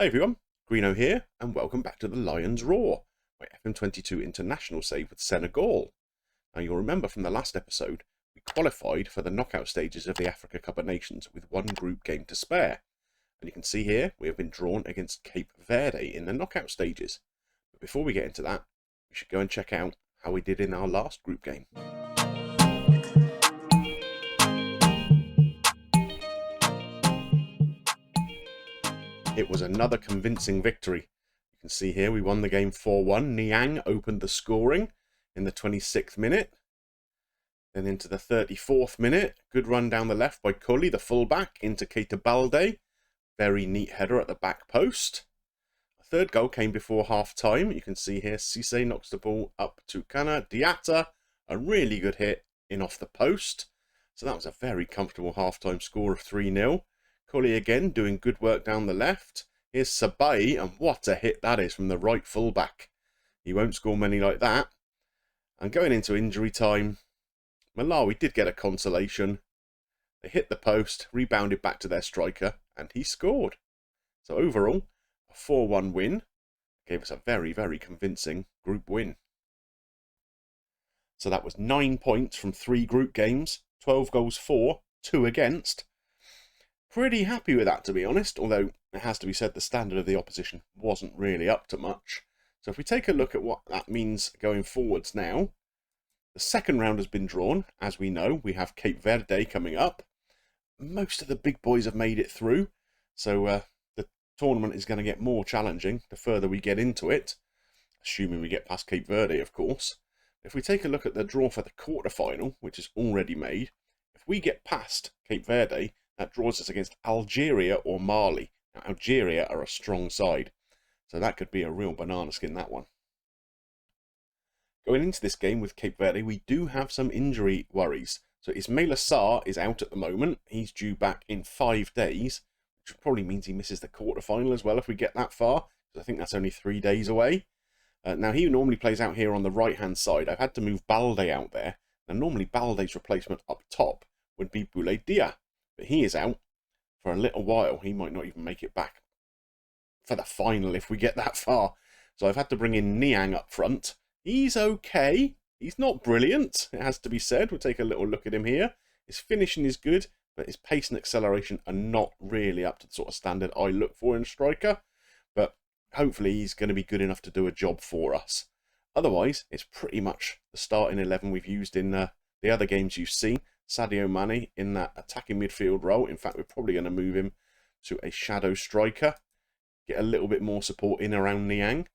Hi everyone, Greeno here, and welcome back to the Lions Roar, my FM22 international save with Senegal. Now you'll remember from the last episode, we qualified for the knockout stages of the Africa Cup of Nations with one group game to spare. And you can see here, we have been drawn against Cape Verde in the knockout stages. But before we get into that, we should go and check out how we did in our last group game. It was another convincing victory. You can see here we won the game 4-1. Niang opened the scoring in the 26th minute. Then into the 34th minute, good run down the left by Cully, the fullback, into Cape Verde. Very neat header at the back post. The third goal came before half-time. You can see here Cisse knocks the ball up to Kana. Diatta, a really good hit in off the post. So that was a very comfortable half-time score of 3-0. Cully again doing good work down the left. Here's Sabai, and what a hit that is from the right fullback. He won't score many like that. And going into injury time, Malawi did get a consolation. They hit the post, rebounded back to their striker, and he scored. So overall, a 4-1 win gave us a very, very convincing group win. So that was 9 points from 3 group games, 12 goals for, 2 against. Pretty happy with that, to be honest, although it has to be said the standard of the opposition wasn't really up to much. So if we take a look at what that means going forwards now, the second round has been drawn. As we know, we have Cape Verde coming up. Most of the big boys have made it through, so the tournament is going to get more challenging the further we get into it, assuming we get past Cape Verde, of course. If we take a look at the draw for the quarterfinal, which is already made, if we get past Cape Verde, that draws us against Algeria or Mali. Now, Algeria are a strong side, so that could be a real banana skin, that one. Going into this game with Cape Verde, we do have some injury worries. So Ismaila Sarr is out at the moment. He's due back in 5 days, which probably means he misses the quarterfinal as well if we get that far, because I think that's only 3 days away. Now, he normally plays out here on the right-hand side. I've had to move Balde out there. Now, normally Balde's replacement up top would be Boulaye Dia. But he is out for a little while. He might not even make it back for the final if we get that far. So I've had to bring in Niang up front. He's okay. He's not brilliant, it has to be said. We'll take a little look at him here. His finishing is good, but his pace and acceleration are not really up to the sort of standard I look for in a striker. But hopefully he's going to be good enough to do a job for us. Otherwise, it's pretty much the starting 11 we've used in the other games you've seen. Sadio Mane in that attacking midfield role. In fact, we're probably going to move him to a shadow striker. Get a little bit more support in around Niang.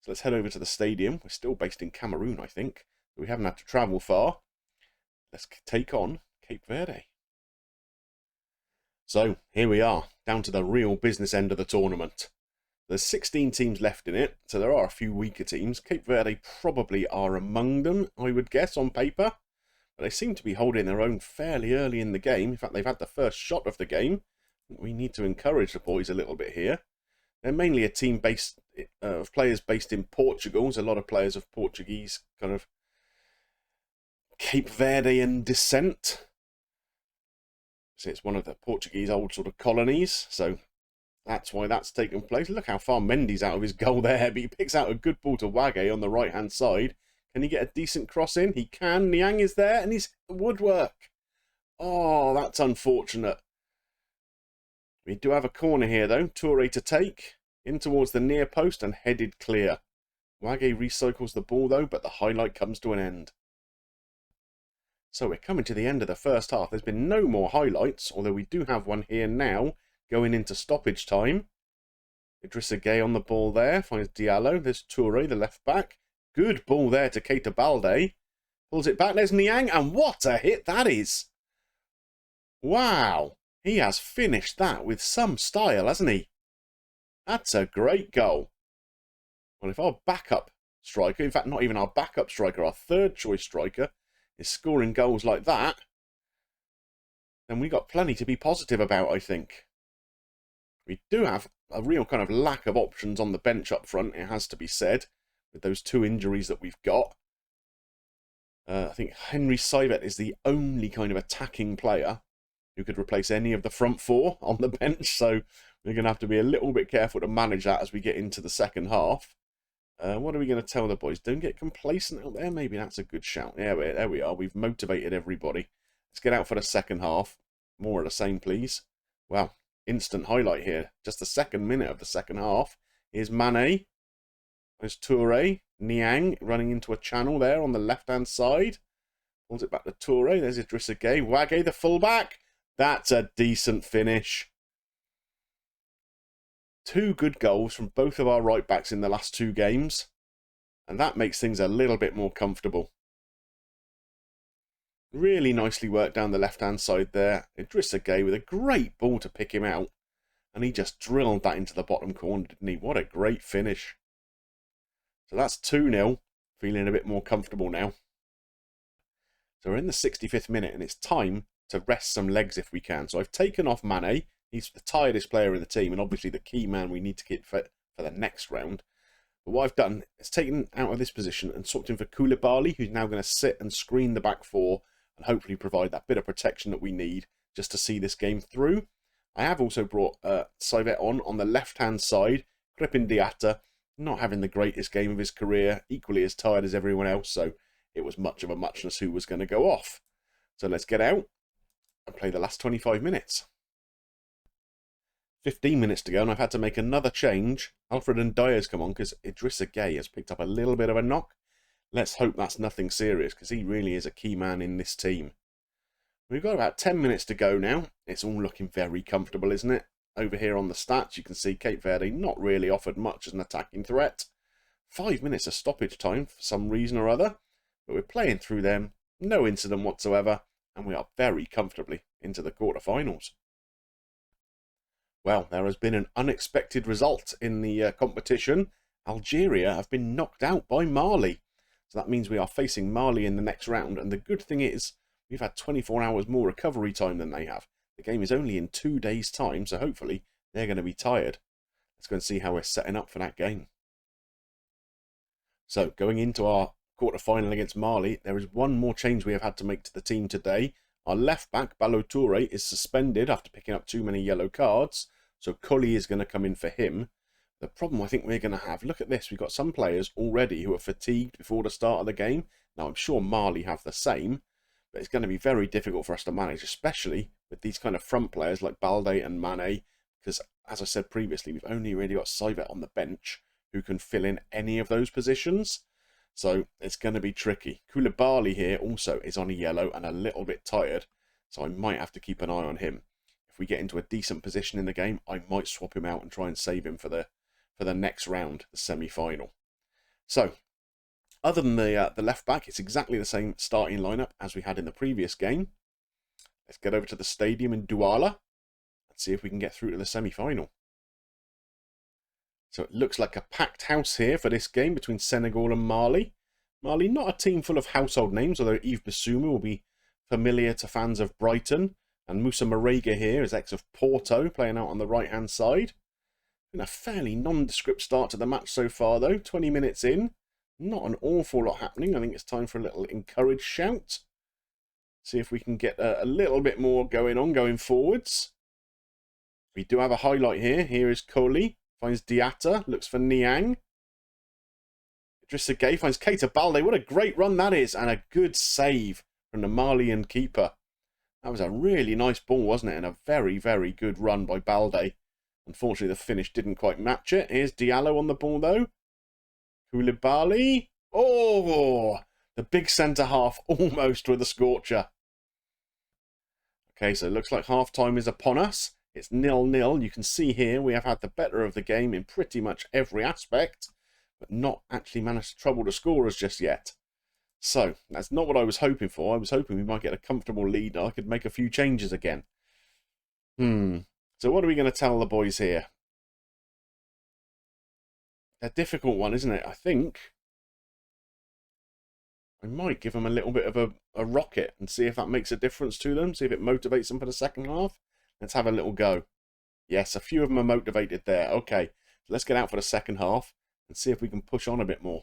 So let's head over to the stadium. We're still based in Cameroon, I think. We haven't had to travel far. Let's take on Cape Verde. So here we are, down to the real business end of the tournament. There's 16 teams left in it, so there are a few weaker teams. Cape Verde probably are among them, I would guess, on paper. But they seem to be holding their own fairly early in the game. In fact, they've had the first shot of the game. We need to encourage the boys a little bit here. They're mainly a team based of players based in Portugal. There's a lot of players of Portuguese kind of Cape Verdean descent. So it's one of the Portuguese old sort of colonies. So that's why that's taken place. Look how far Mendy's out of his goal there. But he picks out a good ball to Wage on the right-hand side. Can he get a decent cross in? He can. Niang is there, and he's woodwork. Oh, that's unfortunate. We do have a corner here, though. Toure to take. In towards the near post and headed clear. Wage recycles the ball, though, but the highlight comes to an end. So we're coming to the end of the first half. There's been no more highlights, although we do have one here now, going into stoppage time. Idrissa Gueye on the ball there. Finds Diallo. There's Toure, the left back. Good ball there to Cape Verde. Pulls it back. There's Niang. And what a hit that is. Wow. He has finished that with some style, hasn't he? That's a great goal. Well, if our backup striker, in fact, not even our backup striker, our third choice striker, is scoring goals like that, then we got plenty to be positive about, I think. We do have a real kind of lack of options on the bench up front, it has to be said, with those 2 injuries that we've got. I think Henry Saivet is the only kind of attacking player who could replace any of the front 4 on the bench, so We're going to have to be a little bit careful to manage that as we get into the second half. What are we going to tell the boys? Don't get complacent out there. Maybe that's a good shout. Yeah, there we are. We've motivated everybody. Let's get out for the second half. More of the same, please. Wow, instant highlight here. Just the second minute of the second half. Here's Mane. There's Toure. Niang running into a channel there on the left-hand side. Pulls it back to Toure. There's Idrissa Gueye. Wage, the fullback. That's a decent finish. 2 good goals from both of our right-backs in the last 2 games. And that makes things a little bit more comfortable. Really nicely worked down the left-hand side there. Idrissa Gueye with a great ball to pick him out. And he just drilled that into the bottom corner, didn't he? What a great finish. So that's 2-0. Feeling a bit more comfortable now. So we're in the 65th minute and it's time to rest some legs if we can. So I've taken off Mane. He's the tiredest player in the team and obviously the key man we need to keep fit for the next round. But what I've done is taken out of this position and swapped him for Koulibaly, who's now going to sit and screen the back four and hopefully provide that bit of protection that we need just to see this game through. I have also brought Saivet on the left-hand side. Crépin Diatta, not having the greatest game of his career, equally as tired as everyone else, so it was much of a muchness who was going to go off. So let's get out and play the last 25 minutes. 15 minutes to go, and I've had to make another change. Alfred and Dyer's come on because Idrissa Gueye has picked up a little bit of a knock. Let's hope that's nothing serious because he really is a key man in this team. We've got about 10 minutes to go now. It's all looking very comfortable, isn't it? Over here on the stats, you can see Cape Verde not really offered much as an attacking threat. 5 minutes of stoppage time for some reason or other. But we're playing through them. No incident whatsoever. And we are very comfortably into the quarterfinals. Well, there has been an unexpected result in the competition. Algeria have been knocked out by Mali. So that means we are facing Mali in the next round. And the good thing is, we've had 24 hours more recovery time than they have. The game is only in 2 days' time, so hopefully they're going to be tired. Let's go and see how we're setting up for that game. So, going into our quarter-final against Mali, there is one more change we have had to make to the team today. Our left-back, Ballo-Touré, is suspended after picking up too many yellow cards, so Colli is going to come in for him. The problem I think we're going to have, look at this, we've got some players already who are fatigued before the start of the game. Now, I'm sure Mali have the same, but it's going to be very difficult for us to manage, especially with these kind of front players like Balde and Mane, because, as I said previously, we've only really got Saivet on the bench who can fill in any of those positions. So it's going to be tricky. Koulibaly here also is on a yellow and a little bit tired, so I might have to keep an eye on him. If we get into a decent position in the game, I might swap him out and try and save him for the next round, the semi-final. So, other than the left back, it's exactly the same starting lineup as we had in the previous game. Let's get over to the stadium in Douala and see if we can get through to the semi-final. So it looks like a packed house here for this game between Senegal and Mali. Mali, not a team full of household names, although Yves Bissouma will be familiar to fans of Brighton. And Moussa Marega here is ex of Porto, playing out on the right-hand side. Been a fairly nondescript start to the match so far, though. 20 minutes in. Not an awful lot happening. I think it's time for a little encourage shout. See if we can get a little bit more going forwards. We do have a highlight here. Here is Colli. Finds Diatta, looks for Niang. Idrissa Gueye finds Keita Balde. What a great run that is. And a good save from the Malian keeper. That was a really nice ball, wasn't it? And a very, very good run by Balde. Unfortunately, the finish didn't quite match it. Here's Diallo on the ball, though. Koulibaly. Oh! The big centre-half almost with a scorcher. Okay, so it looks like half-time is upon us. It's 0-0. You can see here we have had the better of the game in pretty much every aspect, but not actually managed to trouble the scorers just yet. So, that's not what I was hoping for. I was hoping we might get a comfortable lead and I could make a few changes again. So what are we going to tell the boys here? A difficult one, isn't it? I think I might give them a little bit of a rocket and see if that makes a difference to them. See if it motivates them for the second half. Let's have a little go. Yes, a few of them are motivated there. Okay, so let's get out for the second half and see if we can push on a bit more.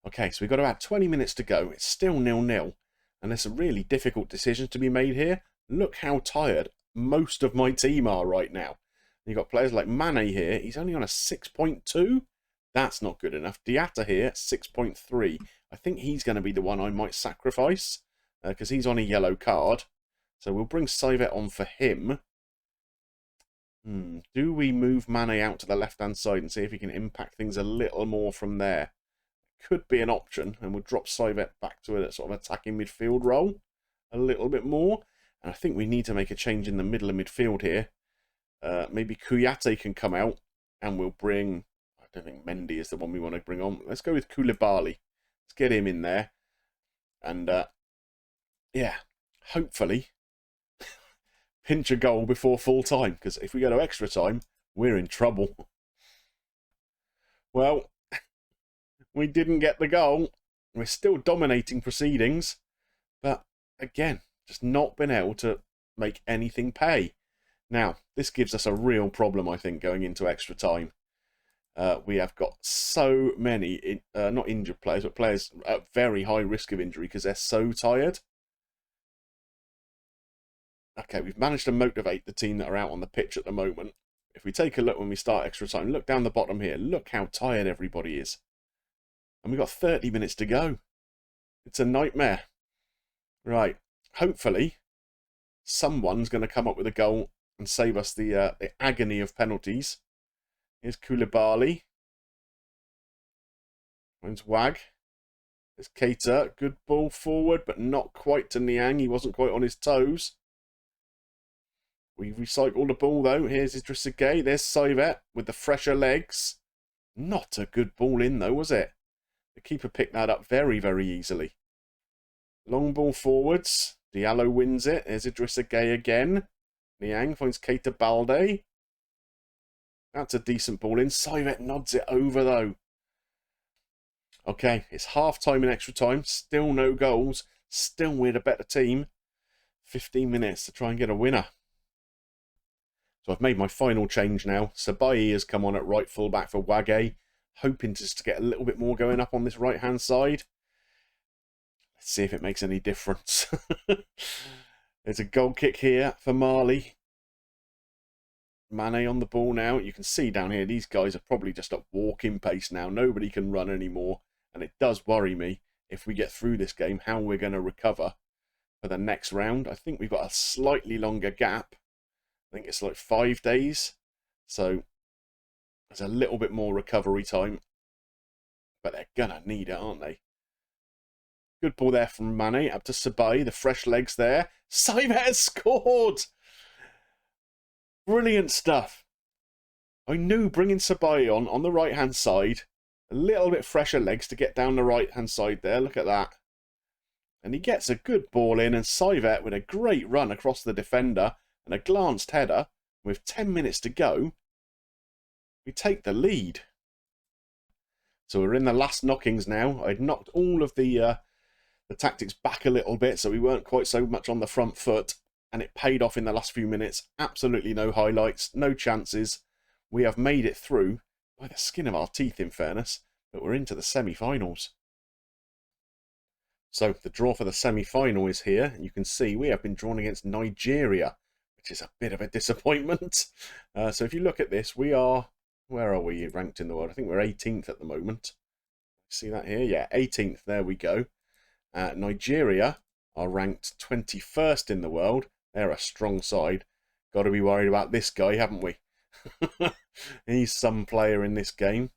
Okay, so we've got about 20 minutes to go. It's still 0-0. And there's some really difficult decisions to be made here. Look how tired most of my team are right now. You've got players like Mane here. He's only on a 6.2. That's not good enough. Diatta here, 6.3. I think he's going to be the one I might sacrifice because he's on a yellow card. So we'll bring Sivet on for him. Do we move Mane out to the left-hand side and see if he can impact things a little more from there? Could be an option, and we'll drop Sivet back to a sort of attacking midfield role a little bit more. And I think we need to make a change in the middle of midfield here. Maybe Kouyaté can come out, and we'll bring... I don't think Mendy is the one we want to bring on. Let's go with Koulibaly. Let's get him in there. And, yeah, hopefully pinch a goal before full time, because if we go to extra time, we're in trouble. Well, we didn't get the goal. We're still dominating proceedings, but again, just not been able to make anything pay. Now, this gives us a real problem, I think, going into extra time. We have got so many, not injured players, but players at very high risk of injury because they're so tired. Okay, we've managed to motivate the team that are out on the pitch at the moment. If we take a look when we start extra time, look down the bottom here. Look how tired everybody is. And we've got 30 minutes to go. It's a nightmare. Right, hopefully someone's going to come up with a goal and save us the agony of penalties. Here's Koulibaly. There's Wag. There's Keita. Good ball forward, but not quite to Niang. He wasn't quite on his toes. We recycle the ball, though. Here's Idrissa Gueye. There's Sivet with the fresher legs. Not a good ball in, though, was it? The keeper picked that up very, very easily. Long ball forwards. Diallo wins it. There's Idrissa Gueye again. Niang finds Keita Balde. That's a decent ball in. Sivet nods it over, though. Okay, it's half-time and extra time. Still no goals. Still we're the better team. 15 minutes to try and get a winner. So I've made my final change now. Sabai has come on at right full-back for Wage. Hoping just to get a little bit more going up on this right-hand side. Let's see if it makes any difference. There's a goal kick here for Mali. Mane on the ball now. You can see down here, these guys are probably just at walking pace now. Nobody can run anymore. And it does worry me, if we get through this game, how we're going to recover for the next round. I think we've got a slightly longer gap. I think it's like 5 days. So there's a little bit more recovery time. But they're going to need it, aren't they? Good ball there from Mane. Up to Sabai. The fresh legs there. Sivet has scored! Brilliant stuff. I knew bringing Sabai on the right-hand side. A little bit fresher legs to get down the right-hand side there. Look at that. And he gets a good ball in. And Sivet with a great run across the defender. And a glanced header. With 10 minutes to go. We take the lead. So we're in the last knockings now. I'd knocked all of the tactics back a little bit. So we weren't quite so much on the front foot. And it paid off in the last few minutes. Absolutely no highlights. No chances. We have made it through. By the skin of our teeth, in fairness. But we're into the semi-finals. So the draw for the semi-final is here. And you can see we have been drawn against Nigeria. Which is a bit of a disappointment. So if you look at this, we are... Where are we ranked in the world? I think we're 18th at the moment. See that here? Yeah, 18th. There we go. Nigeria are ranked 21st in the world. They're a strong side. Got to be worried about this guy, haven't we? He's some player in this game.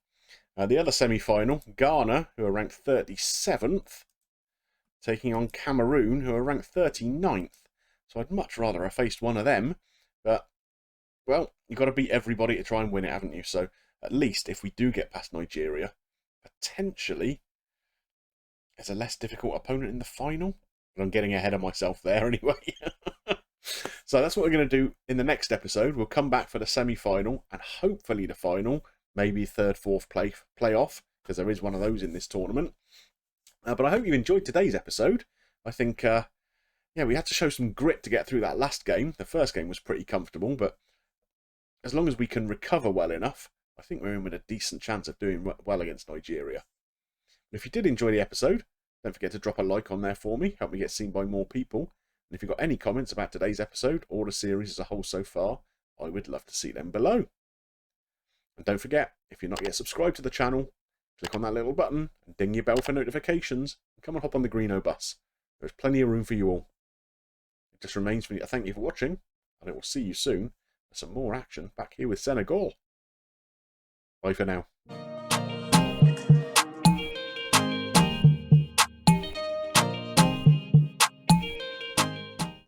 The other semi-final, Ghana, who are ranked 37th, taking on Cameroon, who are ranked 39th. So I'd much rather have faced one of them. But, well, you've got to beat everybody to try and win it, haven't you? So at least if we do get past Nigeria, potentially there's a less difficult opponent in the final. But I'm getting ahead of myself there anyway. So that's what we're going to do in the next episode. We'll come back for the semi-final and hopefully the final, maybe third, fourth playoff, because there is one of those in this tournament. But I hope you enjoyed today's episode. I think, yeah, we had to show some grit to get through that last game. The first game was pretty comfortable, but as long as we can recover well enough, I think we're in with a decent chance of doing well against Nigeria. If you did enjoy the episode, don't forget to drop a like on there for me. Help me get seen by more people. And if you've got any comments about today's episode or the series as a whole so far, I would love to see them below. And don't forget, if you're not yet subscribed to the channel, click on that little button and ding your bell for notifications and come and hop on the Greenobus. There's plenty of room for you all. It just remains for me to thank you for watching, and I will see you soon for some more action back here with Senegal. Bye for now.